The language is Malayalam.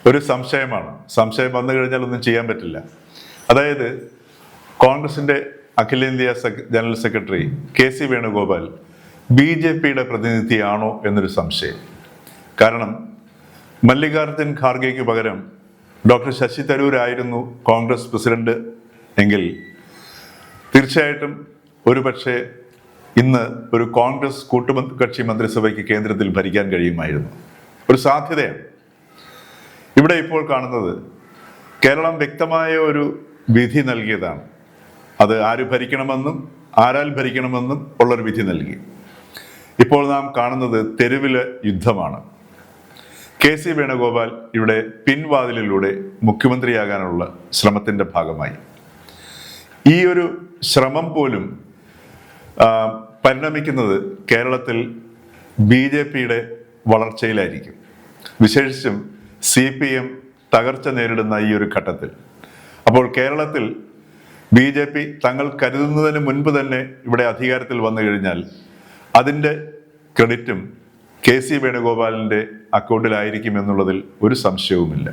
ഒരു സംശയമാണ്. സംശയം വന്നു കഴിഞ്ഞാൽ ഒന്നും ചെയ്യാൻ പറ്റില്ല. അതായത് കോൺഗ്രസിന്റെ അഖിലേന്ത്യാ ജനറൽ സെക്രട്ടറി കെ.സി. വേണുഗോപാൽ BJPയുടെ പ്രതിനിധിയാണോ എന്നൊരു സംശയം. കാരണം മല്ലികാർജുൻ ഖാർഗെയ്ക്ക് പകരം ഡോക്ടർ ശശി തരൂരായിരുന്നു കോൺഗ്രസ് പ്രസിഡന്റ് എങ്കിൽ തീർച്ചയായിട്ടും ഒരുപക്ഷെ ഇന്ന് ഒരു കോൺഗ്രസ് കൂട്ടുകക്ഷി മന്ത്രിസഭയ്ക്ക് കേന്ദ്രത്തിൽ ഭരിക്കാൻ കഴിയുമായിരുന്നു. ഒരു സാധ്യതയാണ്. ഇവിടെ ഇപ്പോൾ കാണുന്നത് കേരളം വ്യക്തമായ ഒരു വിധി നൽകിയതാണ്. അത് ആര് ഭരിക്കണമെന്നും ആരാൽ ഭരിക്കണമെന്നും ഉള്ളൊരു വിധി നൽകി. ഇപ്പോൾ നാം കാണുന്നത് തെരുവിലെ യുദ്ധമാണ്. കെ.സി. വേണുഗോപാൽ ഇവിടെ പിൻവാതിലിലൂടെ മുഖ്യമന്ത്രിയാകാനുള്ള ശ്രമത്തിന്റെ ഭാഗമായി. ഈ ഒരു ശ്രമം പോലും പരിണമിക്കുന്നത് കേരളത്തിൽ BJPയുടെ വളർച്ചയിലായിരിക്കും. വിശേഷിച്ചും CPM തകർച്ച നേരിടുന്ന ഈ ഒരു ഘട്ടത്തിൽ. അപ്പോൾ കേരളത്തിൽ BJP തങ്ങൾ കരുതുന്നതിന് മുൻപ് തന്നെ ഇവിടെ അധികാരത്തിൽ വന്നു കഴിഞ്ഞാൽ അതിൻ്റെ ക്രെഡിറ്റും കെ.സി. വേണുഗോപാലിൻ്റെ അക്കൗണ്ടിലായിരിക്കും എന്നുള്ളതിൽ ഒരു സംശയവുമില്ല.